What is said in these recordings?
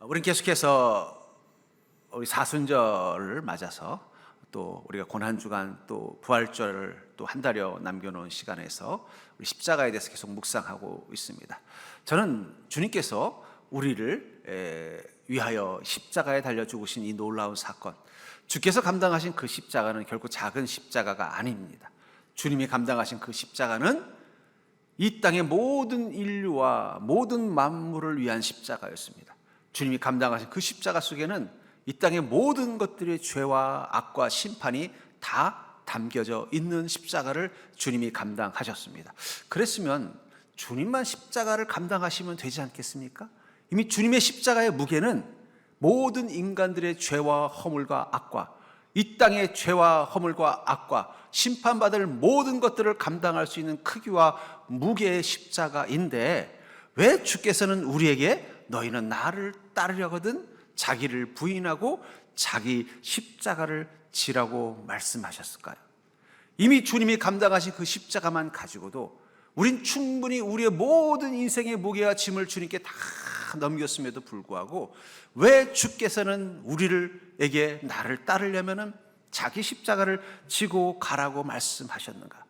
우린 계속해서 우리 사순절을 맞아서 또 우리가 고난주간 또 부활절을 또 한 달여 남겨놓은 시간에서 우리 십자가에 대해서 계속 묵상하고 있습니다. 저는 주님께서 우리를 위하여 십자가에 달려 죽으신 이 놀라운 사건, 주께서 감당하신 그 십자가는 결코 작은 십자가가 아닙니다. 주님이 감당하신 그 십자가는 이 땅의 모든 인류와 모든 만물을 위한 십자가였습니다. 주님이 감당하신 그 십자가 속에는 이 땅의 모든 것들의 죄와 악과 심판이 다 담겨져 있는 십자가를 주님이 감당하셨습니다. 그랬으면 주님만 십자가를 감당하시면 되지 않겠습니까? 이미 주님의 십자가의 무게는 모든 인간들의 죄와 허물과 악과, 이 땅의 죄와 허물과 악과 심판받을 모든 것들을 감당할 수 있는 크기와 무게의 십자가인데, 왜 주께서는 우리에게 너희는 나를 따르려거든 자기를 부인하고 자기 십자가를 지라고 말씀하셨을까요? 이미 주님이 감당하신 그 십자가만 가지고도 우린 충분히 우리의 모든 인생의 무게와 짐을 주님께 다 넘겼음에도 불구하고 왜 주께서는 우리에게 나를 따르려면은 자기 십자가를 지고 가라고 말씀하셨는가?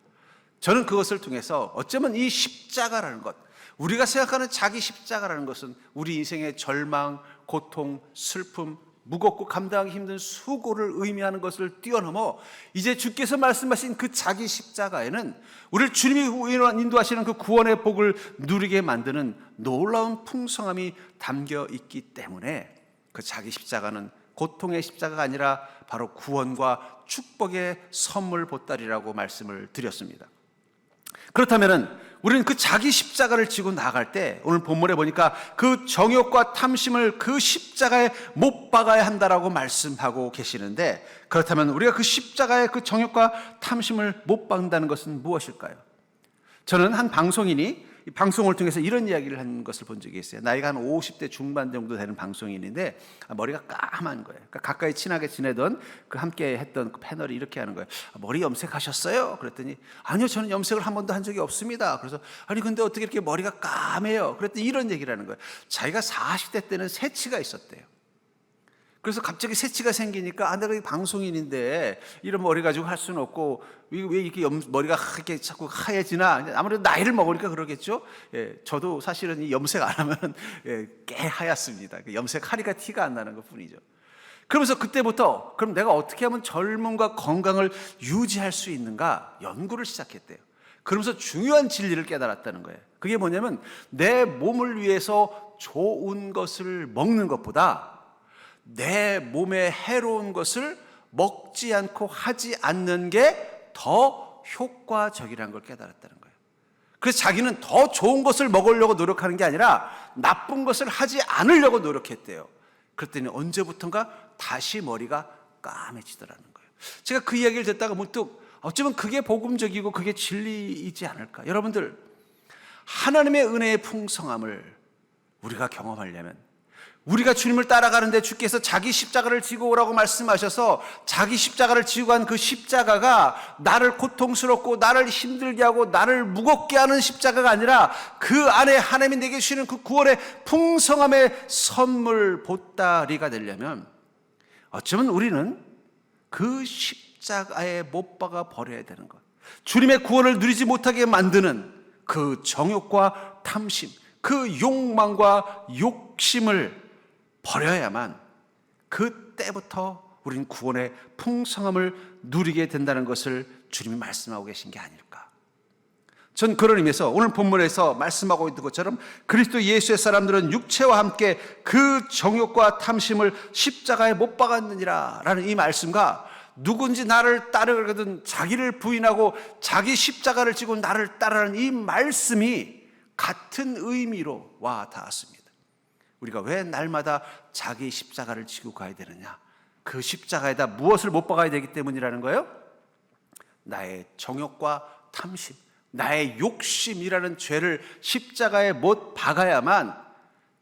저는 그것을 통해서 어쩌면 이 십자가라는 것, 우리가 생각하는 자기 십자가라는 것은 우리 인생의 절망, 고통, 슬픔, 무겁고 감당하기 힘든 수고를 의미하는 것을 뛰어넘어 이제 주께서 말씀하신 그 자기 십자가에는 우리를 주님이 인도하시는 그 구원의 복을 누리게 만드는 놀라운 풍성함이 담겨 있기 때문에 그 자기 십자가는 고통의 십자가가 아니라 바로 구원과 축복의 선물 보따리라고 말씀을 드렸습니다. 그렇다면 우리는 그 자기 십자가를 지고 나아갈 때 오늘 본문에 보니까 그 정욕과 탐심을 그 십자가에 못 박아야 한다라고 말씀하고 계시는데, 그렇다면 우리가 그 십자가에 그 정욕과 탐심을 못 박는다는 것은 무엇일까요? 저는 한 방송인이 이 방송을 통해서 이런 이야기를 한 것을 본 적이 있어요. 나이가 한 50대 중반 정도 되는 방송인인데 머리가 까만 거예요. 그러니까 가까이 친하게 지내던 그 함께 했던 그 패널이 이렇게 하는 거예요. 머리 염색하셨어요? 그랬더니 아니요, 저는 염색을 한 번도 한 적이 없습니다. 그래서 아니 근데 어떻게 이렇게 머리가 까매요? 그랬더니 이런 얘기를 하는 거예요. 자기가 40대 때는 새치가 있었대요. 그래서 갑자기 새치가 생기니까 내가 방송인인데 이런 머리 가지고 할 수는 없고 왜 이렇게 머리가 이렇게 자꾸 하얘지나, 아무래도 나이를 먹으니까 그러겠죠. 저도 사실은 이 염색 안 하면 꽤 하얗습니다. 염색하니까 티가 안 나는 것 뿐이죠. 그러면서 그때부터 그럼 내가 어떻게 하면 젊음과 건강을 유지할 수 있는가 연구를 시작했대요. 그러면서 중요한 진리를 깨달았다는 거예요. 그게 뭐냐면 내 몸을 위해서 좋은 것을 먹는 것보다 내 몸에 해로운 것을 먹지 않고 하지 않는 게 더 효과적이라는 걸 깨달았다는 거예요. 그래서 자기는 더 좋은 것을 먹으려고 노력하는 게 아니라 나쁜 것을 하지 않으려고 노력했대요. 그랬더니 언제부턴가 다시 머리가 까매지더라는 거예요. 제가 그 이야기를 듣다가 문득 어쩌면 그게 복음적이고 그게 진리이지 않을까. 여러분들, 하나님의 은혜의 풍성함을 우리가 경험하려면 우리가 주님을 따라가는데 주께서 자기 십자가를 지고 오라고 말씀하셔서 자기 십자가를 지고 간 그 십자가가 나를 고통스럽고 나를 힘들게 하고 나를 무겁게 하는 십자가가 아니라 그 안에 하나님이 내게 주시는 그 구원의 풍성함의 선물 보따리가 되려면 어쩌면 우리는 그 십자가에 못 박아 버려야 되는 것, 주님의 구원을 누리지 못하게 만드는 그 정욕과 탐심, 그 욕망과 욕심을 버려야만 그때부터 우린 구원의 풍성함을 누리게 된다는 것을 주님이 말씀하고 계신 게 아닐까. 전 그런 의미에서 오늘 본문에서 말씀하고 있는 것처럼 그리스도 예수의 사람들은 육체와 함께 그 정욕과 탐심을 십자가에 못 박았느니라 라는 이 말씀과 누군지 나를 따르거든 자기를 부인하고 자기 십자가를 지고 나를 따르라는 이 말씀이 같은 의미로 와 닿았습니다. 우리가 왜 날마다 자기 십자가를 지고 가야 되느냐? 그 십자가에다 무엇을 못 박아야 되기 때문이라는 거예요? 나의 정욕과 탐심, 나의 욕심이라는 죄를 십자가에 못 박아야만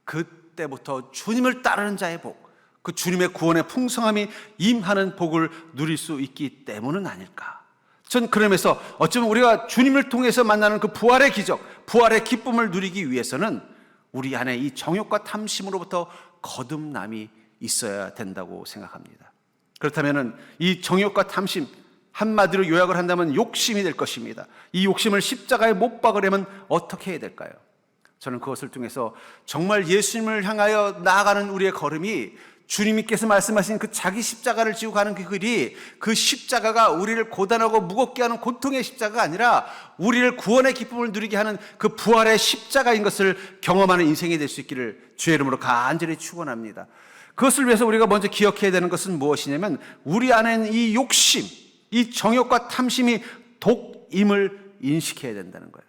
그때부터 주님을 따르는 자의 복, 그 주님의 구원의 풍성함이 임하는 복을 누릴 수 있기 때문은 아닐까. 전 그러면서 어쩌면 우리가 주님을 통해서 만나는 그 부활의 기적, 부활의 기쁨을 누리기 위해서는 우리 안에 이 정욕과 탐심으로부터 거듭남이 있어야 된다고 생각합니다. 그렇다면 이 정욕과 탐심, 한마디로 요약을 한다면 욕심이 될 것입니다. 이 욕심을 십자가에 못 박으려면 어떻게 해야 될까요? 저는 그것을 통해서 정말 예수님을 향하여 나아가는 우리의 걸음이 주님께서 말씀하신 그 자기 십자가를 지고 가는 그 길이, 그 십자가가 우리를 고단하고 무겁게 하는 고통의 십자가가 아니라 우리를 구원의 기쁨을 누리게 하는 그 부활의 십자가인 것을 경험하는 인생이 될 수 있기를 주의 이름으로 간절히 축원합니다. 그것을 위해서 우리가 먼저 기억해야 되는 것은 무엇이냐면, 우리 안에는 이 욕심, 이 정욕과 탐심이 독임을 인식해야 된다는 거예요.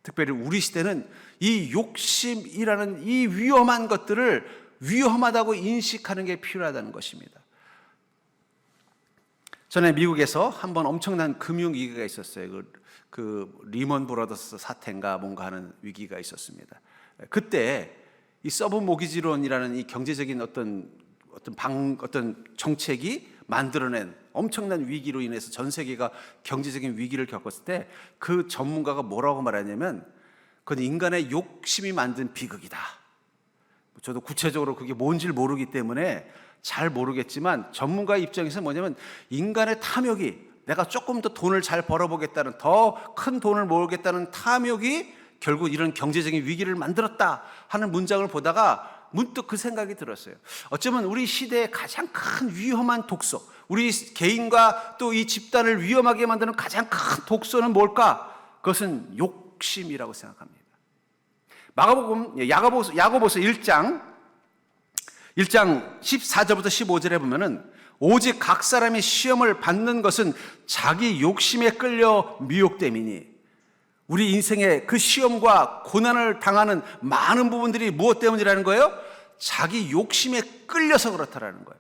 특별히 우리 시대는 이 욕심이라는 이 위험한 것들을 위험하다고 인식하는 게 필요하다는 것입니다. 전에 미국에서 한번 엄청난 금융위기가 있었어요. 그 리먼 브라더스 사태인가 뭔가 하는 위기가 있었습니다. 그때 이 서브 모기지론이라는 이 경제적인 어떤 정책이 만들어낸 엄청난 위기로 인해서 전 세계가 경제적인 위기를 겪었을 때 그 전문가가 뭐라고 말하냐면, 그건 인간의 욕심이 만든 비극이다. 저도 구체적으로 그게 뭔지를 모르기 때문에 잘 모르겠지만, 전문가의 입장에서 뭐냐면, 인간의 탐욕이, 내가 조금 더 돈을 잘 벌어보겠다는, 더 큰 돈을 모으겠다는 탐욕이 결국 이런 경제적인 위기를 만들었다 하는 문장을 보다가 문득 그 생각이 들었어요. 어쩌면 우리 시대의 가장 큰 위험한 독소, 우리 개인과 또 이 집단을 위험하게 만드는 가장 큰 독소는 뭘까? 그것은 욕심이라고 생각합니다. 야고보서 1장 14절부터 15절에 보면은, 오직 각 사람이 시험을 받는 것은 자기 욕심에 끌려 미혹됨이니, 우리 인생의 그 시험과 고난을 당하는 많은 부분들이 무엇 때문이라는 거예요? 자기 욕심에 끌려서 그렇다라는 거예요.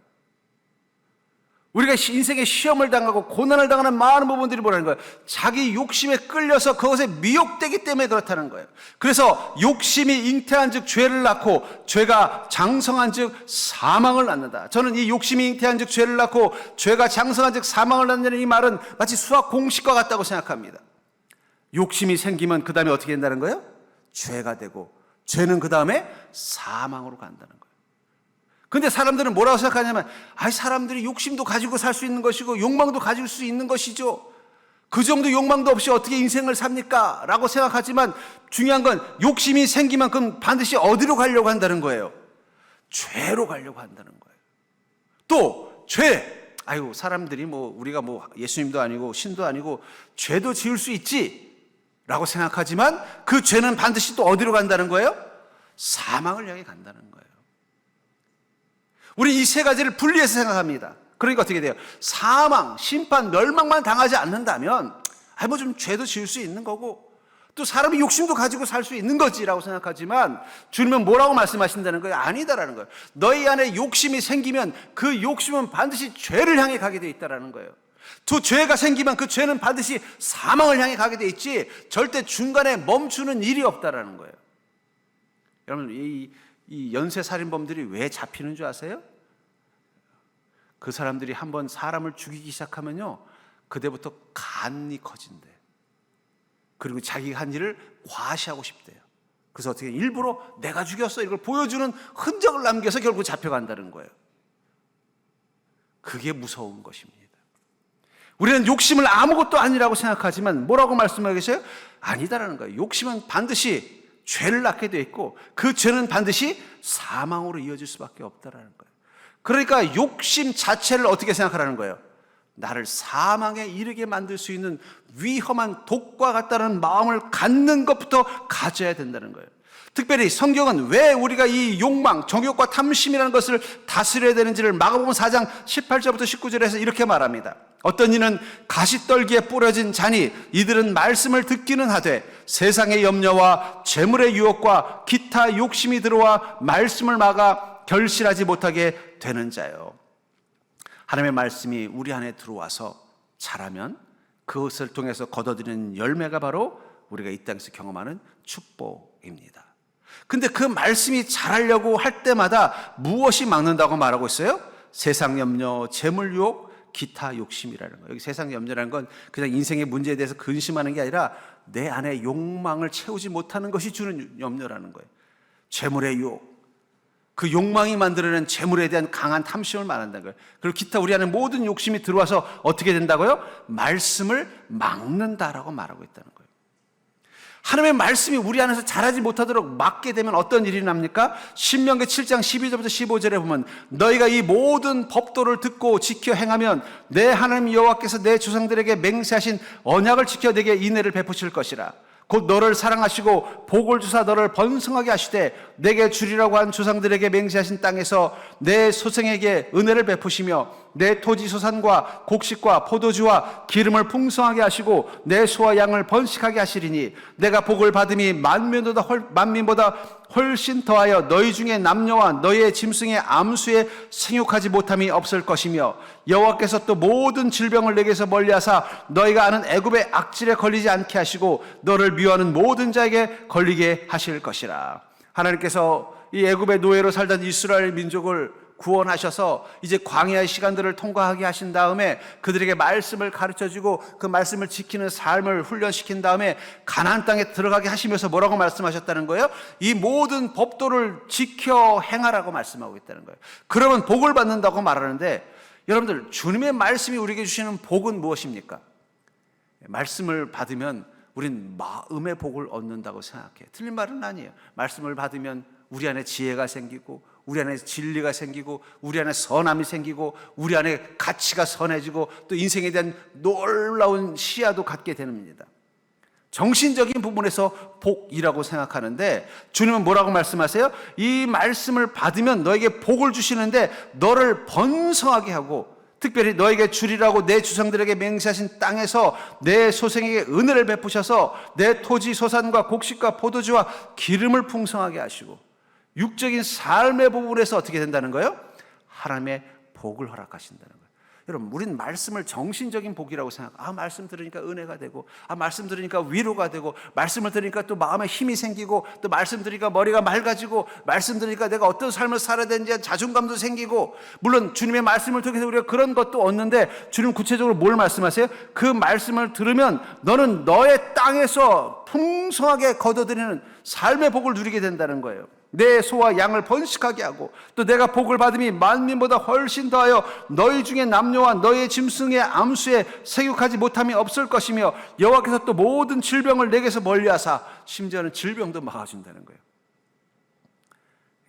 우리가 인생의 시험을 당하고 고난을 당하는 많은 부분들이 뭐라는 거예요? 자기 욕심에 끌려서 그것에 미혹되기 때문에 그렇다는 거예요. 그래서 욕심이 잉태한 즉 죄를 낳고, 죄가 장성한 즉 사망을 낳는다. 저는 이 욕심이 잉태한 즉 죄를 낳고 죄가 장성한 즉 사망을 낳는다는 이 말은 마치 수학 공식과 같다고 생각합니다. 욕심이 생기면 그 다음에 어떻게 된다는 거예요? 죄가 되고, 죄는 그 다음에 사망으로 간다는 거예요. 근데 사람들은 뭐라고 생각하냐면, 사람들이 욕심도 가지고 살 수 있는 것이고 욕망도 가질 수 있는 것이죠. 그 정도 욕망도 없이 어떻게 인생을 삽니까? 라고 생각하지만, 중요한 건 욕심이 생기면 그건 반드시 어디로 가려고 한다는 거예요? 죄로 가려고 한다는 거예요. 또 죄, 사람들이 우리가 예수님도 아니고 신도 아니고 죄도 지을 수 있지 라고 생각하지만, 그 죄는 반드시 또 어디로 간다는 거예요? 사망을 향해 간다는 거예요. 우리 이 세 가지를 분리해서 생각합니다. 그러니까 어떻게 돼요? 사망, 심판, 멸망만 당하지 않는다면 좀 죄도 지을 수 있는 거고, 또 사람이 욕심도 가지고 살 수 있는 거지라고 생각하지만, 주님은 뭐라고 말씀하신다는 거예요? 아니다라는 거예요. 너희 안에 욕심이 생기면 그 욕심은 반드시 죄를 향해 가게 돼 있다라는 거예요. 또 죄가 생기면 그 죄는 반드시 사망을 향해 가게 돼 있지, 절대 중간에 멈추는 일이 없다라는 거예요. 여러분, 이 연쇄살인범들이 왜 잡히는 줄 아세요? 그 사람들이 한번 사람을 죽이기 시작하면요, 그때부터 간이 커진대. 그리고 자기가 한 일을 과시하고 싶대요. 그래서 어떻게 일부러 내가 죽였어 이걸 보여주는 흔적을 남겨서 결국 잡혀간다는 거예요. 그게 무서운 것입니다. 우리는 욕심을 아무것도 아니라고 생각하지만 뭐라고 말씀하고 계세요? 아니다라는 거예요. 욕심은 반드시 죄를 낳게 되어 있고, 그 죄는 반드시 사망으로 이어질 수밖에 없다라는 거예요. 그러니까 욕심 자체를 어떻게 생각하라는 거예요? 나를 사망에 이르게 만들 수 있는 위험한 독과 같다는 마음을 갖는 것부터 가져야 된다는 거예요. 특별히 성경은 왜 우리가 이 욕망, 정욕과 탐심이라는 것을 다스려야 되는지를 마가복음 4장 18절부터 19절에서 이렇게 말합니다. 어떤 이는 가시떨기에 뿌려진 자니 이들은 말씀을 듣기는 하되 세상의 염려와 재물의 유혹과 기타 욕심이 들어와 말씀을 막아 결실하지 못하게 되는 자요. 하나님의 말씀이 우리 안에 들어와서 자라면 그것을 통해서 거둬들이는 열매가 바로 우리가 이 땅에서 경험하는 축복입니다. 근데 그 말씀이 자라려고 할 때마다 무엇이 막는다고 말하고 있어요? 세상 염려, 재물 유혹, 기타 욕심이라는 거예요. 여기 세상 염려라는 건 그냥 인생의 문제에 대해서 근심하는 게 아니라 내 안에 욕망을 채우지 못하는 것이 주는 염려라는 거예요. 재물의 유혹, 그 욕망이 만들어낸 재물에 대한 강한 탐심을 말한다는 거예요. 그리고 기타 우리 안에 모든 욕심이 들어와서 어떻게 된다고요? 말씀을 막는다라고 말하고 있다는 거예요. 하나님의 말씀이 우리 안에서 자라지 못하도록 막게 되면 어떤 일이 납니까? 신명기 7장 12절부터 15절에 보면 너희가 이 모든 법도를 듣고 지켜 행하면 내 하나님 여호와께서 내 조상들에게 맹세하신 언약을 지켜 내게 인애를 베푸실 것이라. 곧 너를 사랑하시고 복을 주사 너를 번성하게 하시되 내게 주리라고 한 조상들에게 맹세하신 땅에서 내 소생에게 은혜를 베푸시며 내 토지 소산과 곡식과 포도주와 기름을 풍성하게 하시고 내 소와 양을 번식하게 하시리니 내가 복을 받음이 만민보다 훨씬 더하여 너희 중에 남녀와 너희의 짐승의 암수에 생육하지 못함이 없을 것이며 여호와께서 또 모든 질병을 내게서 멀리하사 너희가 아는 애굽의 악질에 걸리지 않게 하시고 너를 미워하는 모든 자에게 걸리게 하실 것이라. 하나님께서 이 애굽의 노예로 살던 이스라엘 민족을 구원하셔서 이제 광야의 시간들을 통과하게 하신 다음에 그들에게 말씀을 가르쳐주고 그 말씀을 지키는 삶을 훈련시킨 다음에 가나안 땅에 들어가게 하시면서 뭐라고 말씀하셨다는 거예요? 이 모든 법도를 지켜 행하라고 말씀하고 있다는 거예요. 그러면 복을 받는다고 말하는데 여러분들, 주님의 말씀이 우리에게 주시는 복은 무엇입니까? 말씀을 받으면 우린 마음의 복을 얻는다고 생각해요. 틀린 말은 아니에요. 말씀을 받으면 우리 안에 지혜가 생기고 우리 안에 진리가 생기고 우리 안에 선함이 생기고 우리 안에 가치가 선해지고 또 인생에 대한 놀라운 시야도 갖게 됩니다. 정신적인 부분에서 복이라고 생각하는데 주님은 뭐라고 말씀하세요? 이 말씀을 받으면 너에게 복을 주시는데 너를 번성하게 하고 특별히 너에게 주리라고 내 조상들에게 맹세하신 땅에서 내 소생에게 은혜를 베푸셔서 내 토지 소산과 곡식과 포도주와 기름을 풍성하게 하시고 육적인 삶의 부분에서 어떻게 된다는 거예요? 하나님의 복을 허락하신다는 거예요. 여러분, 우린 말씀을 정신적인 복이라고 생각해요. 말씀 들으니까 은혜가 되고, 말씀 들으니까 위로가 되고, 말씀을 들으니까 또 마음에 힘이 생기고, 또 말씀 들으니까 머리가 맑아지고, 말씀 들으니까 내가 어떤 삶을 살아야 되는지 자존감도 생기고, 물론 주님의 말씀을 통해서 우리가 그런 것도 얻는데, 주님 구체적으로 뭘 말씀하세요? 그 말씀을 들으면 너는 너의 땅에서 풍성하게 거둬들이는 삶의 복을 누리게 된다는 거예요. 내 소와 양을 번식하게 하고 또 내가 복을 받음이 만민보다 훨씬 더하여 너희 중에 남녀와 너희의 짐승의 암수에 생육하지 못함이 없을 것이며 여호와께서 또 모든 질병을 내게서 멀리하사 심지어는 질병도 막아준다는 거예요.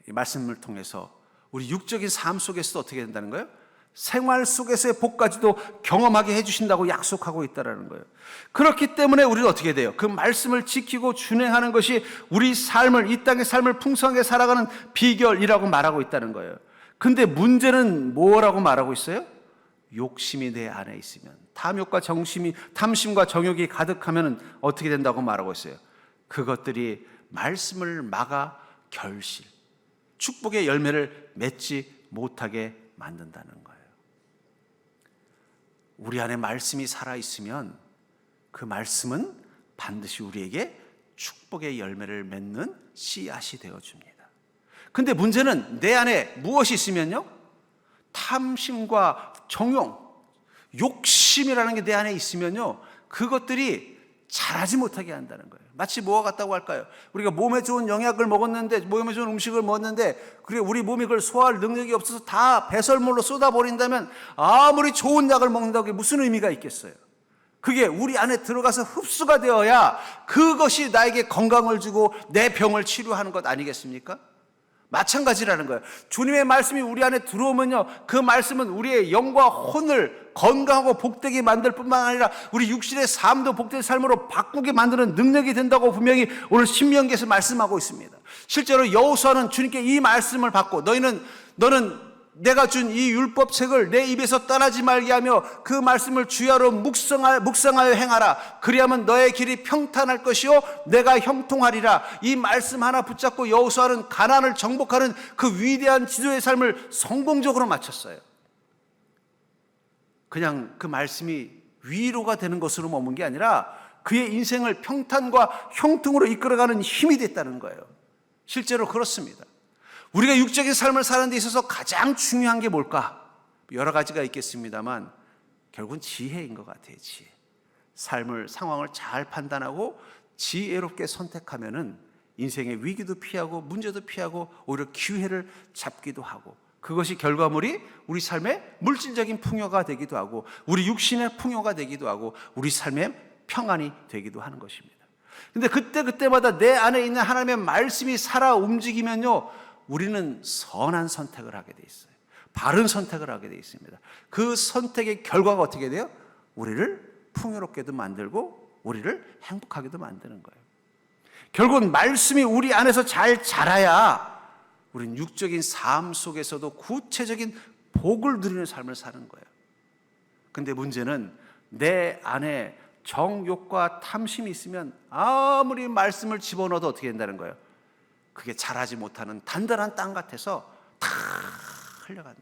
이 말씀을 통해서 우리 육적인 삶 속에서도 어떻게 된다는 거예요? 생활 속에서의 복까지도 경험하게 해주신다고 약속하고 있다는 거예요. 그렇기 때문에 우리는 어떻게 돼요? 그 말씀을 지키고 준행하는 것이 우리 삶을, 이 땅의 삶을 풍성하게 살아가는 비결이라고 말하고 있다는 거예요. 근데 문제는 뭐라고 말하고 있어요? 욕심이 내 안에 있으면, 탐심과 정욕이 가득하면 어떻게 된다고 말하고 있어요? 그것들이 말씀을 막아 축복의 열매를 맺지 못하게 만든다는 거예요. 우리 안에 말씀이 살아있으면 그 말씀은 반드시 우리에게 축복의 열매를 맺는 씨앗이 되어줍니다. 근데 문제는 내 안에 무엇이 있으면요? 탐심과 정욕, 욕심이라는 게 내 안에 있으면요, 그것들이 자라지 못하게 한다는 거예요. 마치 뭐와 같다고 할까요? 우리가 몸에 좋은 영양을 먹었는데, 몸에 좋은 음식을 먹었는데, 그리고 우리 몸이 그걸 소화할 능력이 없어서 다 배설물로 쏟아버린다면 아무리 좋은 약을 먹는다고 그게 무슨 의미가 있겠어요? 그게 우리 안에 들어가서 흡수가 되어야 그것이 나에게 건강을 주고 내 병을 치료하는 것 아니겠습니까? 마찬가지라는 거예요. 주님의 말씀이 우리 안에 들어오면요, 그 말씀은 우리의 영과 혼을 건강하고 복되게 만들 뿐만 아니라 우리 육신의 삶도 복된 삶으로 바꾸게 만드는 능력이 된다고 분명히 오늘 신명기에서 말씀하고 있습니다. 실제로 여호수아는 주님께 이 말씀을 받고 너는 내가 준 이 율법책을 내 입에서 떠나지 말게 하며 그 말씀을 주야로 묵상하여 행하라. 그리하면 너의 길이 평탄할 것이요 내가 형통하리라. 이 말씀 하나 붙잡고 여호수아는 가나안을 정복하는 그 위대한 지도의 삶을 성공적으로 마쳤어요. 그냥 그 말씀이 위로가 되는 것으로 머문 게 아니라 그의 인생을 평탄과 형통으로 이끌어가는 힘이 됐다는 거예요. 실제로 그렇습니다. 우리가 육적인 삶을 사는 데 있어서 가장 중요한 게 뭘까? 여러 가지가 있겠습니다만 결국은 지혜인 것 같아요. 지혜. 상황을 잘 판단하고 지혜롭게 선택하면은 인생의 위기도 피하고 문제도 피하고 오히려 기회를 잡기도 하고, 그것이 결과물이 우리 삶의 물질적인 풍요가 되기도 하고 우리 육신의 풍요가 되기도 하고 우리 삶의 평안이 되기도 하는 것입니다. 근데 그때마다 내 안에 있는 하나님의 말씀이 살아 움직이면요, 우리는 선한 선택을 하게 돼 있어요. 바른 선택을 하게 돼 있습니다. 그 선택의 결과가 어떻게 돼요? 우리를 풍요롭게도 만들고 우리를 행복하게도 만드는 거예요. 결국은 말씀이 우리 안에서 잘 자라야 우리는 육적인 삶 속에서도 구체적인 복을 누리는 삶을 사는 거예요. 근데 문제는 내 안에 정욕과 탐심이 있으면 아무리 말씀을 집어넣어도 어떻게 된다는 거예요? 그게 자라지 못하는 단단한 땅 같아서 다 흘려간다.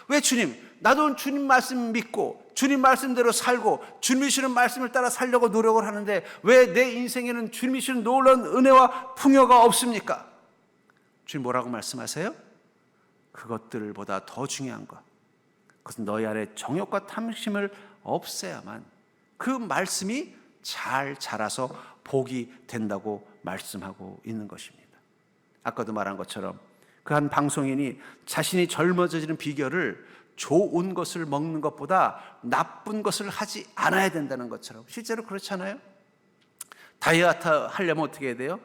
왜 주님? 나도 주님 말씀 믿고 주님 말씀대로 살고 주님이 주시는 말씀을 따라 살려고 노력을 하는데 왜 내 인생에는 주님이 주시는 놀라운 은혜와 풍요가 없습니까? 주님 뭐라고 말씀하세요? 그것들보다 더 중요한 것, 그것은 너희 안에 정욕과 탐심을 없애야만 그 말씀이 잘 자라서 복이 된다고 말씀하고 있는 것입니다. 아까도 말한 것처럼 그 한 방송인이 자신이 젊어지는 비결을 좋은 것을 먹는 것보다 나쁜 것을 하지 않아야 된다는 것처럼, 실제로 그렇잖아요. 다이어트 하려면 어떻게 해야 돼요?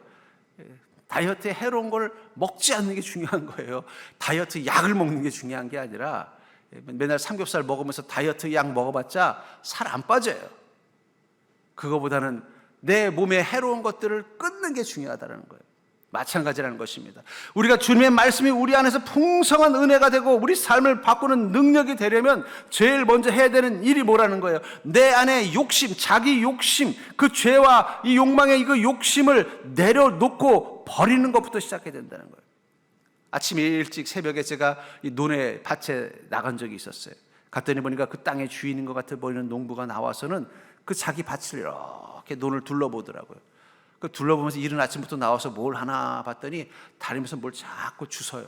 다이어트에 해로운 걸 먹지 않는 게 중요한 거예요. 다이어트 약을 먹는 게 중요한 게 아니라 맨날 삼겹살 먹으면서 다이어트 약 먹어봤자 살 안 빠져요. 그거보다는 내 몸에 해로운 것들을 끊는 게 중요하다는 거예요. 마찬가지라는 것입니다. 우리가 주님의 말씀이 우리 안에서 풍성한 은혜가 되고 우리 삶을 바꾸는 능력이 되려면 제일 먼저 해야 되는 일이 뭐라는 거예요? 내 안에 욕심, 자기 욕심, 그 죄와 이 욕망의 그 욕심을 내려놓고 버리는 것부터 시작해야 된다는 거예요. 아침 일찍 새벽에 제가 이 논에 밭에 나간 적이 있었어요. 갔더니 보니까 그 땅의 주인인 것 같아 보이는 농부가 나와서는 그 자기 밭을 이렇게 논을 둘러보더라고요. 그 둘러보면서 이른 아침부터 나와서 뭘 하나 봤더니 다니면서 뭘 자꾸 주워요.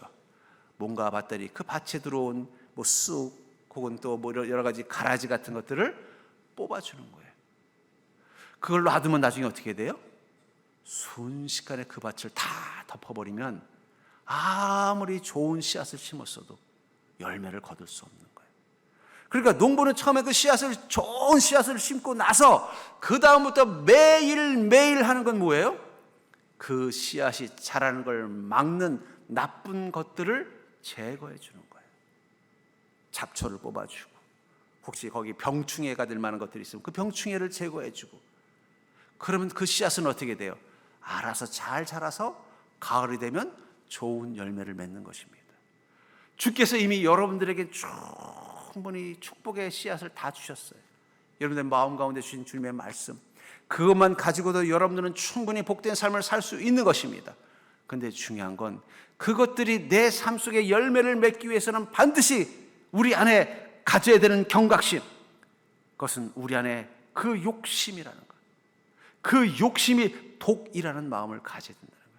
뭔가 봤더니 그 밭에 들어온 뭐 쑥 혹은 또 뭐 여러 가지 가라지 같은 것들을 뽑아주는 거예요. 그걸 놔두면 나중에 어떻게 돼요? 순식간에 그 밭을 다 덮어버리면 아무리 좋은 씨앗을 심었어도 열매를 거둘 수 없는 거예요. 그러니까 농부는 처음에 그 씨앗을, 좋은 씨앗을 심고 나서 그 다음부터 매일매일 하는 건 뭐예요? 그 씨앗이 자라는 걸 막는 나쁜 것들을 제거해 주는 거예요. 잡초를 뽑아주고, 혹시 거기 병충해가 될 만한 것들이 있으면 그 병충해를 제거해 주고, 그러면 그 씨앗은 어떻게 돼요? 알아서 잘 자라서 가을이 되면 좋은 열매를 맺는 것입니다. 주께서 이미 여러분들에게 충분히 축복의 씨앗을 다 주셨어요. 여러분의 마음 가운데 주신 주님의 말씀, 그것만 가지고도 여러분들은 충분히 복된 삶을 살 수 있는 것입니다. 그런데 중요한 건 그것들이 내 삶 속에 열매를 맺기 위해서는 반드시 우리 안에 가져야 되는 경각심, 그것은 우리 안에 그 욕심이라는 것, 그 욕심이 독이라는 마음을 가져야 된다는 거예요.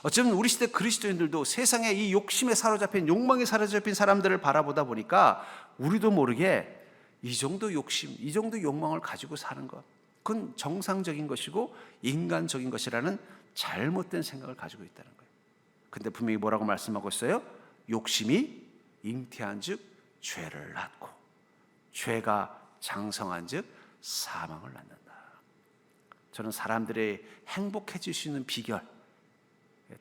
어쩌면 우리 시대 그리스도인들도 세상에 이 욕심에 사로잡힌, 욕망에 사로잡힌 사람들을 바라보다 보니까 우리도 모르게 이 정도 욕심, 이 정도 욕망을 가지고 사는 것, 그건 정상적인 것이고 인간적인 것이라는 잘못된 생각을 가지고 있다는 거예요. 근데 분명히 뭐라고 말씀하고 있어요? 욕심이 잉태한 즉 죄를 낳고 죄가 장성한 즉 사망을 낳는다. 저는 사람들의 행복해질 수 있는 비결,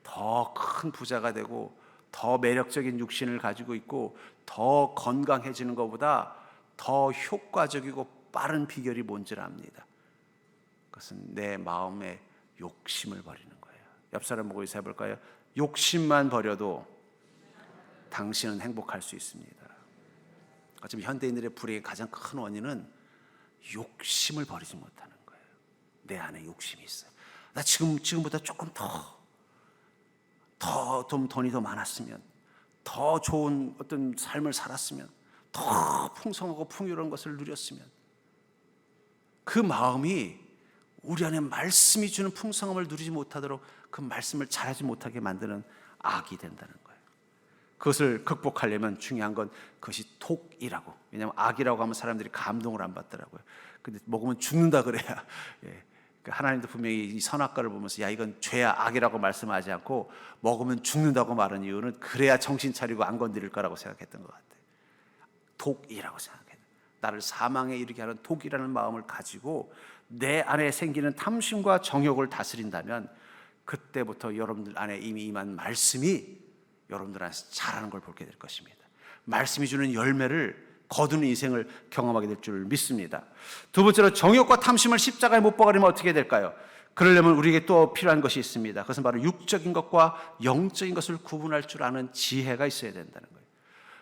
더 큰 부자가 되고 더 매력적인 육신을 가지고 있고 더 건강해지는 것보다 더 효과적이고 빠른 비결이 뭔지를 압니다. 그것은 내 마음의 욕심을 버리는 거예요. 옆 사람 보고 인사해 볼까요? 욕심만 버려도 당신은 행복할 수 있습니다. 어차피 현대인들의 불행의 가장 큰 원인은 욕심을 버리지 못하는 거예요. 내 안에 욕심이 있어요. 나 지금보다 조금 좀 돈이 더 많았으면, 더 좋은 어떤 삶을 살았으면, 더 풍성하고 풍요로운 것을 누렸으면, 그 마음이 우리 안에 말씀이 주는 풍성함을 누리지 못하도록 그 말씀을 잘하지 못하게 만드는 악이 된다는 거예요. 그것을 극복하려면 중요한 건 그것이 독이라고. 왜냐하면 악이라고 하면 사람들이 감동을 안 받더라고요. 근데 먹으면 죽는다 그래야 하나님도 분명히 이 선악과를 보면서 야 이건 죄야 악이라고 말씀하지 않고 먹으면 죽는다고 말한 이유는 그래야 정신 차리고 안 건드릴 거라고 생각했던 것 같아요. 독이라고 생각해요. 나를 사망에 이르게 하는 독이라는 마음을 가지고 내 안에 생기는 탐심과 정욕을 다스린다면 그때부터 여러분들 안에 이미 임한 말씀이 여러분들 안에서 자라는 걸 보게 될 것입니다. 말씀이 주는 열매를 거두는 인생을 경험하게 될 줄 믿습니다. 두 번째로 정욕과 탐심을 십자가에 못 박으려면 어떻게 될까요? 그러려면 우리에게 또 필요한 것이 있습니다. 그것은 바로 육적인 것과 영적인 것을 구분할 줄 아는 지혜가 있어야 된다는 거예요.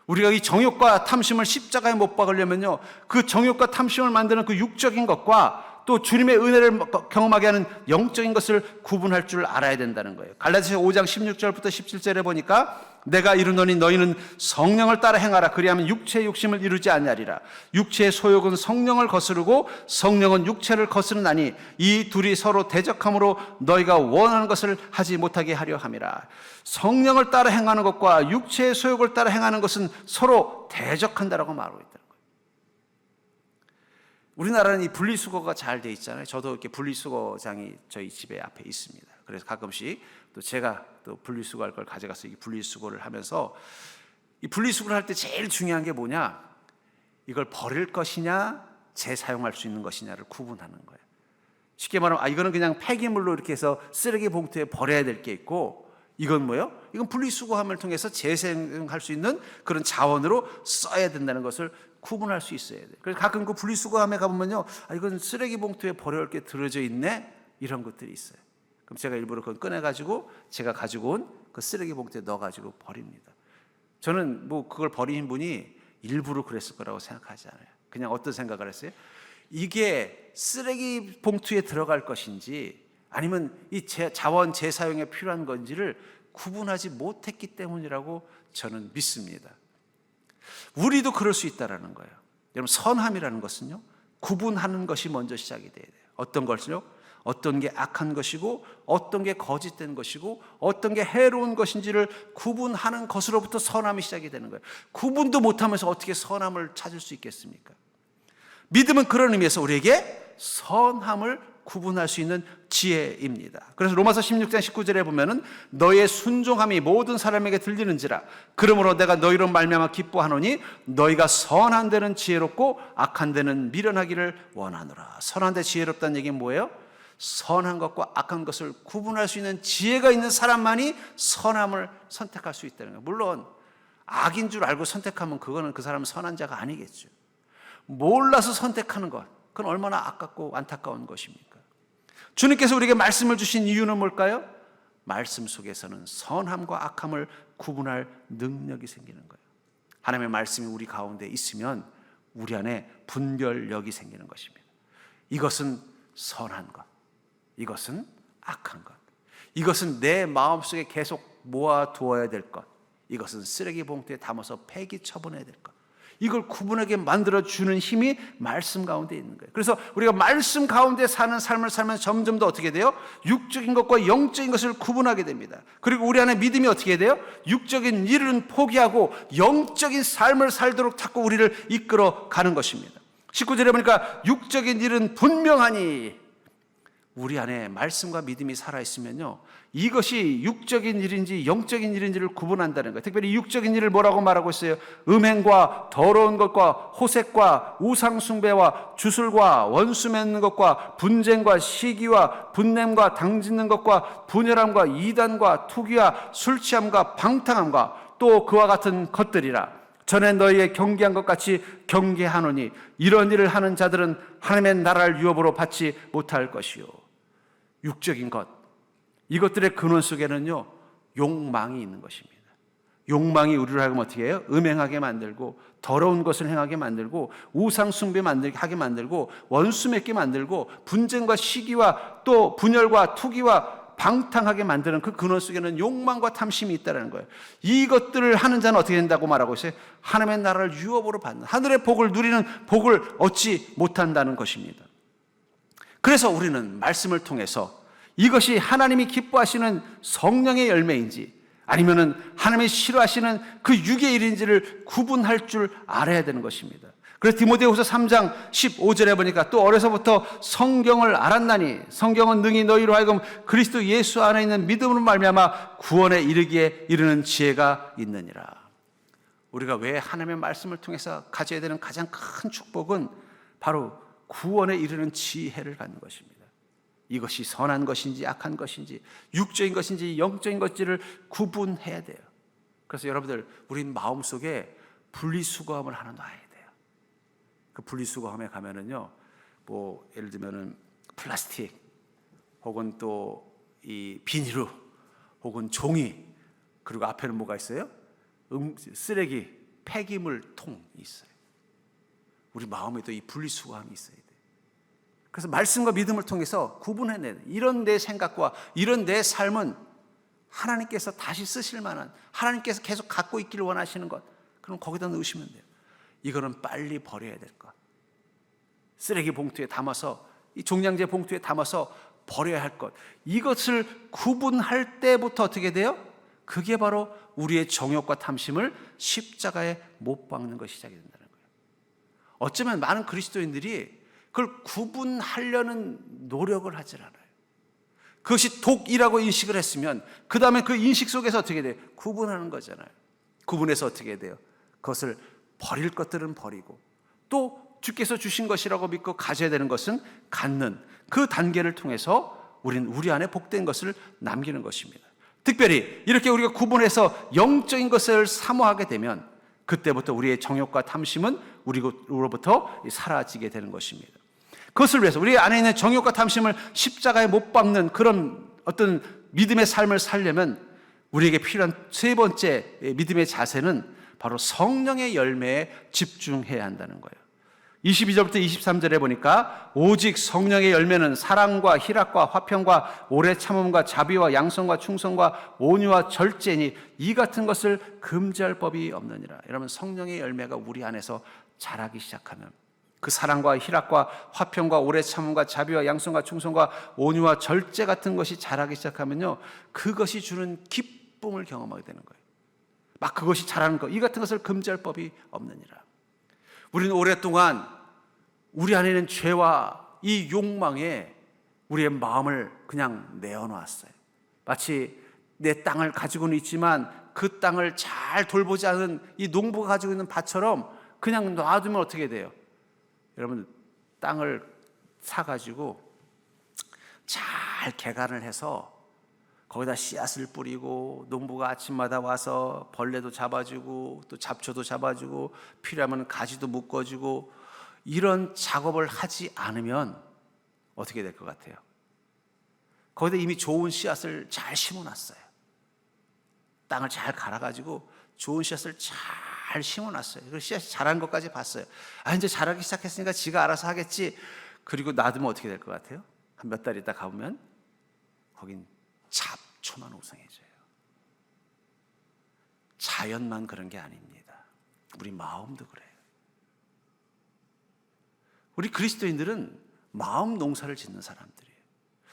우리가 이 정욕과 탐심을 십자가에 못 박으려면요, 그 정욕과 탐심을 만드는 그 육적인 것과 또 주님의 은혜를 경험하게 하는 영적인 것을 구분할 줄 알아야 된다는 거예요. 갈라디아서 5장 16절부터 17절에 보니까 내가 이르노니 너희는 성령을 따라 행하라. 그리하면 육체의 욕심을 이루지 아니하리라. 육체의 소욕은 성령을 거스르고 성령은 육체를 거스르나니 이 둘이 서로 대적함으로 너희가 원하는 것을 하지 못하게 하려 함이라. 성령을 따라 행하는 것과 육체의 소욕을 따라 행하는 것은 서로 대적한다라고 말하고 있다는 거예요. 우리나라는 이 분리수거가 잘 돼 있잖아요. 저도 이렇게 분리수거장이 저희 집에 앞에 있습니다. 그래서 가끔씩 또 제가 또 분리수거할 걸 가져가서 이 분리수거를 하면서 이 분리수거를 할 때 제일 중요한 게 뭐냐? 이걸 버릴 것이냐, 재사용할 수 있는 것이냐를 구분하는 거예요. 쉽게 말하면 이거는 그냥 폐기물로 이렇게 해서 쓰레기 봉투에 버려야 될 게 있고 이건 뭐예요? 이건 분리수거함을 통해서 재사용할 수 있는 그런 자원으로 써야 된다는 것을 구분할 수 있어야 돼요. 그래서 가끔 그 분리수거함에 가보면요, 이건 쓰레기 봉투에 버려야 게 들어져 있네? 이런 것들이 있어요. 그럼 제가 일부러 그걸 꺼내가지고 제가 가지고 온 그 쓰레기 봉투에 넣어가지고 버립니다. 저는 뭐 그걸 버리신 분이 일부러 그랬을 거라고 생각하지 않아요. 그냥 어떤 생각을 했어요? 이게 쓰레기 봉투에 들어갈 것인지 아니면 이 자원 재사용에 필요한 건지를 구분하지 못했기 때문이라고 저는 믿습니다. 우리도 그럴 수 있다는 거예요. 여러분, 선함이라는 것은요, 구분하는 것이 먼저 시작이 돼야 돼요. 어떤 것을요? 어떤 게 악한 것이고 어떤 게 거짓된 것이고 어떤 게 해로운 것인지를 구분하는 것으로부터 선함이 시작이 되는 거예요. 구분도 못하면서 어떻게 선함을 찾을 수 있겠습니까? 믿음은 그런 의미에서 우리에게 선함을 구분할 수 있는 지혜입니다. 그래서 로마서 16장 19절에 보면은 너의 순종함이 모든 사람에게 들리는지라. 그러므로 내가 너희로 말미암아 기뻐하노니 너희가 선한 데는 지혜롭고 악한 데는 미련하기를 원하노라. 선한 데 지혜롭다는 얘기는 뭐예요? 선한 것과 악한 것을 구분할 수 있는 지혜가 있는 사람만이 선함을 선택할 수 있다는 거예요. 물론 악인 줄 알고 선택하면 그거는 그 사람은 선한 자가 아니겠죠. 몰라서 선택하는 것, 그건 얼마나 아깝고 안타까운 것입니까? 주님께서 우리에게 말씀을 주신 이유는 뭘까요? 말씀 속에서는 선함과 악함을 구분할 능력이 생기는 거예요. 하나님의 말씀이 우리 가운데 있으면 우리 안에 분별력이 생기는 것입니다. 이것은 선한 것, 이것은 악한 것, 이것은 내 마음속에 계속 모아두어야 될 것, 이것은 쓰레기 봉투에 담아서 폐기 처분해야 될 것, 이걸 구분하게 만들어주는 힘이 말씀 가운데 있는 거예요. 그래서 우리가 말씀 가운데 사는 삶을 살면서 점점 더 어떻게 돼요? 육적인 것과 영적인 것을 구분하게 됩니다. 그리고 우리 안에 믿음이 어떻게 돼요? 육적인 일은 포기하고 영적인 삶을 살도록 자꾸 우리를 이끌어 가는 것입니다. 19절에 보니까 육적인 일은 분명하니, 우리 안에 말씀과 믿음이 살아있으면요, 이것이 육적인 일인지 영적인 일인지를 구분한다는 거예요. 특별히 육적인 일을 뭐라고 말하고 있어요? 음행과 더러운 것과 호색과 우상숭배와 주술과 원수 맺는 것과 분쟁과 시기와 분냄과 당짓는 것과 분열함과 이단과 투기와 술취함과 방탕함과 또 그와 같은 것들이라. 전에 너희의 경계한 것 같이 경계하노니 이런 일을 하는 자들은 하나님의 나라를 유업으로 받지 못할 것이요. 육적인 것, 이것들의 근원 속에는요, 욕망이 있는 것입니다. 욕망이 우리를 하여금 어떻게 해요? 음행하게 만들고 더러운 것을 행하게 만들고 우상 숭배하게 만들고 원수 맺게 만들고 분쟁과 시기와 또 분열과 투기와 방탕하게 만드는 그 근원 속에는 욕망과 탐심이 있다는 거예요. 이것들을 하는 자는 어떻게 된다고 말하고 있어요? 하나님의 나라를 유업으로 받는, 하늘의 복을 누리는 복을 얻지 못한다는 것입니다. 그래서 우리는 말씀을 통해서 이것이 하나님이 기뻐하시는 성령의 열매인지 아니면은 하나님이 싫어하시는 그 육의 일인지를 구분할 줄 알아야 되는 것입니다. 그래서 디모데후서 3장 15절에 보니까 또 어려서부터 성경을 알았나니 성경은 능히 너희로 하여금 그리스도 예수 안에 있는 믿음으로 말미암아 구원에 이르기에 이르는 지혜가 있느니라. 우리가 왜 하나님의 말씀을 통해서 가져야 되는 가장 큰 축복은 바로 구원에 이르는 지혜를 갖는 것입니다. 이것이 선한 것인지 악한 것인지 육적인 것인지 영적인 것인지를 구분해야 돼요. 그래서 여러분들, 우린 마음속에 분리수거함을 하나 놔야 돼요. 그 분리수거함에 가면은요, 뭐 예를 들면은 플라스틱 혹은 또 이 비닐로 혹은 종이, 그리고 앞에는 뭐가 있어요? 쓰레기 폐기물 통이 있어요. 우리 마음에도 이 분리수거함이 있어야 돼요. 그래서 말씀과 믿음을 통해서 구분해내는, 이런 내 생각과 이런 내 삶은 하나님께서 다시 쓰실 만한, 하나님께서 계속 갖고 있기를 원하시는 것, 그럼 거기다 넣으시면 돼요. 이거는 빨리 버려야 될 것. 쓰레기 봉투에 담아서, 이 종량제 봉투에 담아서 버려야 할 것, 이것을 구분할 때부터 어떻게 돼요? 그게 바로 우리의 정욕과 탐심을 십자가에 못 박는 것이 시작이 된다는 거예요. 어쩌면 많은 그리스도인들이 그걸 구분하려는 노력을 하질 않아요. 그것이 독이라고 인식을 했으면 그 다음에 그 인식 속에서 어떻게 돼요? 구분하는 거잖아요. 구분해서 어떻게 돼요? 그것을 버릴 것들은 버리고, 또 주께서 주신 것이라고 믿고 가져야 되는 것은 갖는, 그 단계를 통해서 우리는 우리 안에 복된 것을 남기는 것입니다. 특별히 이렇게 우리가 구분해서 영적인 것을 사모하게 되면 그때부터 우리의 정욕과 탐심은 우리로부터 사라지게 되는 것입니다. 그것을 위해서 우리 안에 있는 정욕과 탐심을 십자가에 못 박는 그런 어떤 믿음의 삶을 살려면 우리에게 필요한 세 번째 믿음의 자세는 바로 성령의 열매에 집중해야 한다는 거예요. 22절부터 23절에 보니까 오직 성령의 열매는 사랑과 희락과 화평과 오래 참음과 자비와 양선과 충성과 온유와 절제니 이 같은 것을 금지할 법이 없느니라. 여러분, 성령의 열매가 우리 안에서 자라기 시작하면, 그 사랑과 희락과 화평과 오래 참음과 자비와 양선과 충성과 온유와 절제 같은 것이 자라기 시작하면요, 그것이 주는 기쁨을 경험하게 되는 거예요. 막 그것이 자라는 것, 이 같은 것을 금지할 법이 없느니라. 우리는 오랫동안 우리 안에 있는 죄와 이 욕망에 우리의 마음을 그냥 내어놓았어요. 마치 내 땅을 가지고는 있지만 그 땅을 잘 돌보지 않은 이 농부가 가지고 있는 밭처럼 그냥 놔두면 어떻게 돼요? 여러분, 땅을 사가지고 잘 개간을 해서 거기다 씨앗을 뿌리고, 농부가 아침마다 와서 벌레도 잡아주고 또 잡초도 잡아주고 필요하면 가지도 묶어주고, 이런 작업을 하지 않으면 어떻게 될 것 같아요? 거기다 이미 좋은 씨앗을 잘 심어놨어요. 땅을 잘 갈아가지고 좋은 씨앗을 잘 심어놨어요. 그리고 씨앗이 자란 것까지 봤어요. 이제 자라기 시작했으니까 지가 알아서 하겠지. 그리고 놔두면 어떻게 될 것 같아요? 한 몇 달 있다 가보면 거긴 잡초만 우성해져요. 자연만 그런 게 아닙니다. 우리 마음도 그래요. 우리 그리스도인들은 마음 농사를 짓는 사람들이에요.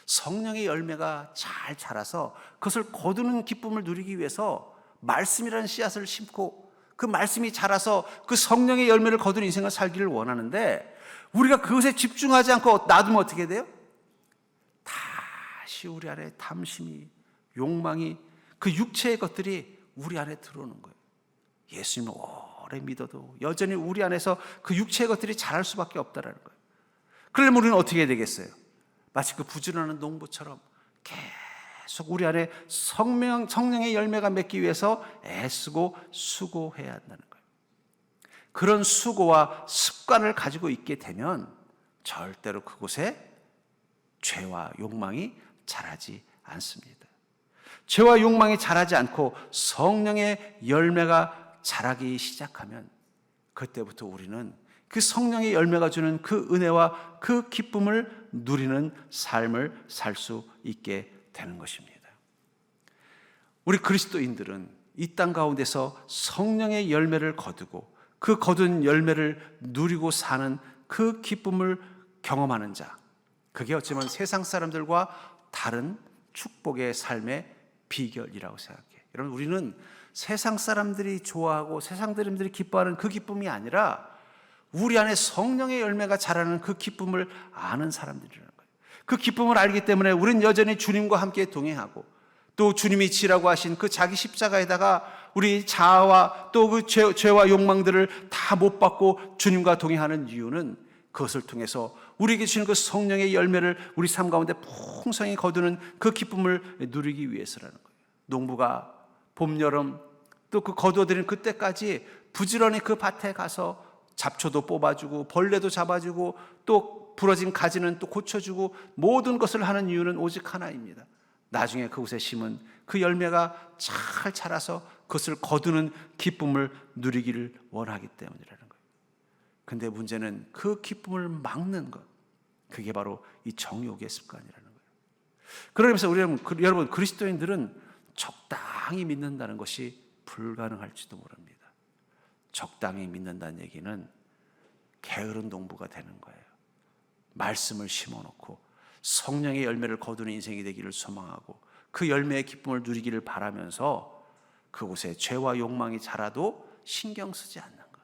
성령의 열매가 잘 자라서 그것을 거두는 기쁨을 누리기 위해서 말씀이라는 씨앗을 심고 그 말씀이 자라서 그 성령의 열매를 거두는 인생을 살기를 원하는데, 우리가 그것에 집중하지 않고 놔두면 어떻게 돼요? 다시 우리 안에 탐심이, 욕망이, 그 육체의 것들이 우리 안에 들어오는 거예요. 예수님을 오래 믿어도 여전히 우리 안에서 그 육체의 것들이 자랄 수밖에 없다는 거예요. 그러려면 우리는 어떻게 해야 되겠어요? 마치 그 부지런한 농부처럼 계속 우리 안에 성령의 열매가 맺기 위해서 애쓰고 수고해야 한다는 거예요. 그런 수고와 습관을 가지고 있게 되면 절대로 그곳에 죄와 욕망이 자라지 않습니다. 죄와 욕망이 자라지 않고 성령의 열매가 자라기 시작하면 그때부터 우리는 그 성령의 열매가 주는 그 은혜와 그 기쁨을 누리는 삶을 살 수 있게 되는 것입니다. 우리 그리스도인들은 이 땅 가운데서 성령의 열매를 거두고 그 거둔 열매를 누리고 사는 그 기쁨을 경험하는 자, 그게 어쩌면 세상 사람들과 다른 축복의 삶의 비결이라고 생각해요. 여러분, 우리는 세상 사람들이 좋아하고 세상 사람들이 기뻐하는 그 기쁨이 아니라 우리 안에 성령의 열매가 자라는 그 기쁨을 아는 사람들이라는 거예요. 그 기쁨을 알기 때문에 우리는 여전히 주님과 함께 동행하고, 또 주님이 지라고 하신 그 자기 십자가에다가 우리 자아와 또 그 죄와 욕망들을 다 못 받고 주님과 동행하는 이유는 그것을 통해서 우리에게 주는 그 성령의 열매를 우리 삶 가운데 풍성히 거두는 그 기쁨을 누리기 위해서라는 거예요. 농부가 봄, 여름 또 그 거두어들인 그때까지 부지런히 그 밭에 가서 잡초도 뽑아주고 벌레도 잡아주고 또 부러진 가지는 또 고쳐주고 모든 것을 하는 이유는 오직 하나입니다. 나중에 그곳에 심은 그 열매가 잘 자라서 그것을 거두는 기쁨을 누리기를 원하기 때문이라는 거예요. 근데 문제는 그 기쁨을 막는 것, 그게 바로 이 정욕의 습관이라는 거예요. 그러면서 여러분 그리스도인들은 적당히 믿는다는 것이 불가능할지도 모릅니다. 적당히 믿는다는 얘기는 게으른 농부가 되는 거예요. 말씀을 심어놓고 성령의 열매를 거두는 인생이 되기를 소망하고 그 열매의 기쁨을 누리기를 바라면서 그곳에 죄와 욕망이 자라도 신경 쓰지 않는 것,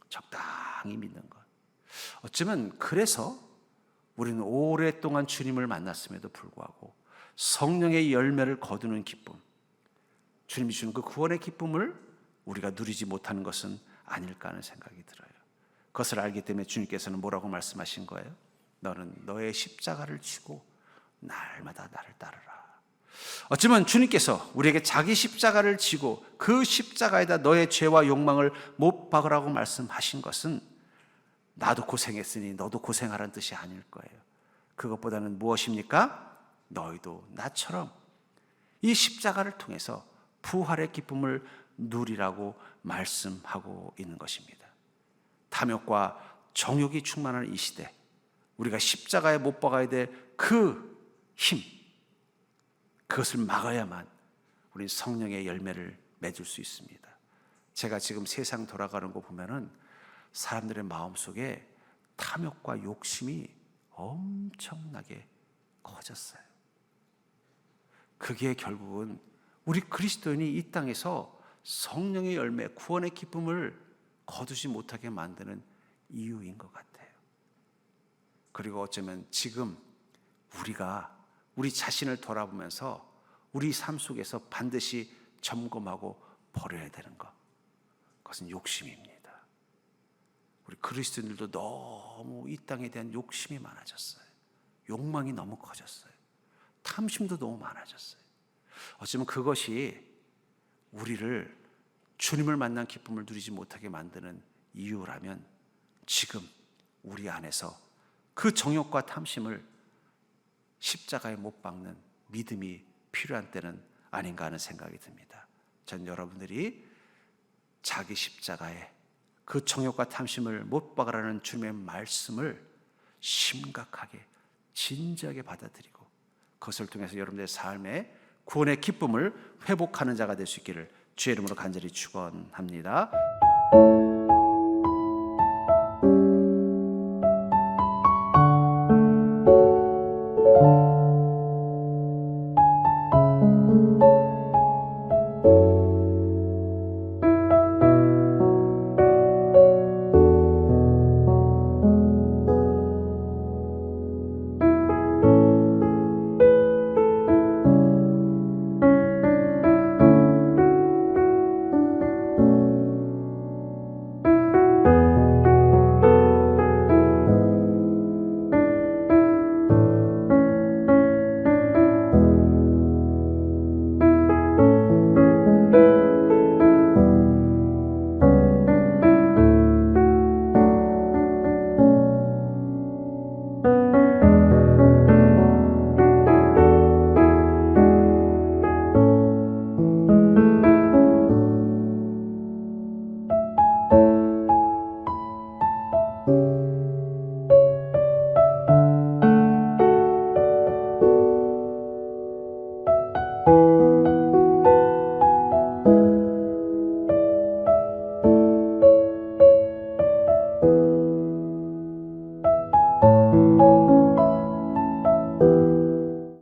적당히 믿는 것. 어쩌면 그래서 우리는 오랫동안 주님을 만났음에도 불구하고 성령의 열매를 거두는 기쁨, 주님이 주는 그 구원의 기쁨을 우리가 누리지 못하는 것은 아닐까 하는 생각이 들어요. 그것을 알기 때문에 주님께서는 뭐라고 말씀하신 거예요? 너는 너의 십자가를 지고 날마다 나를 따르라. 어쩌면 주님께서 우리에게 자기 십자가를 지고 그 십자가에다 너의 죄와 욕망을 못 박으라고 말씀하신 것은 나도 고생했으니 너도 고생하라는 뜻이 아닐 거예요. 그것보다는 무엇입니까? 너희도 나처럼 이 십자가를 통해서 부활의 기쁨을 누리라고 말씀하고 있는 것입니다. 탐욕과 정욕이 충만한 이 시대, 우리가 십자가에 못 박아야 될 그 힘, 그것을 막아야만 우리 성령의 열매를 맺을 수 있습니다. 제가 지금 세상 돌아가는 거 보면은 사람들의 마음속에 탐욕과 욕심이 엄청나게 커졌어요. 그게 결국은 우리 그리스도인이 이 땅에서 성령의 열매, 구원의 기쁨을 거두지 못하게 만드는 이유인 것 같아요. 그리고 어쩌면 지금 우리가 우리 자신을 돌아보면서 우리 삶 속에서 반드시 점검하고 버려야 되는 것, 그것은 욕심입니다. 우리 그리스도인들도 너무 이 땅에 대한 욕심이 많아졌어요. 욕망이 너무 커졌어요. 탐심도 너무 많아졌어요. 어쩌면 그것이 우리를 주님을 만난 기쁨을 누리지 못하게 만드는 이유라면 지금 우리 안에서 그 정욕과 탐심을 십자가에 못 박는 믿음이 필요한 때는 아닌가 하는 생각이 듭니다. 전 여러분들이 자기 십자가에 그 정욕과 탐심을 못 박으라는 주님의 말씀을 심각하게 진지하게 받아들이고 그것을 통해서 여러분들의 삶에 구원의 기쁨을 회복하는 자가 될 수 있기를 주의 이름으로 간절히 축원합니다.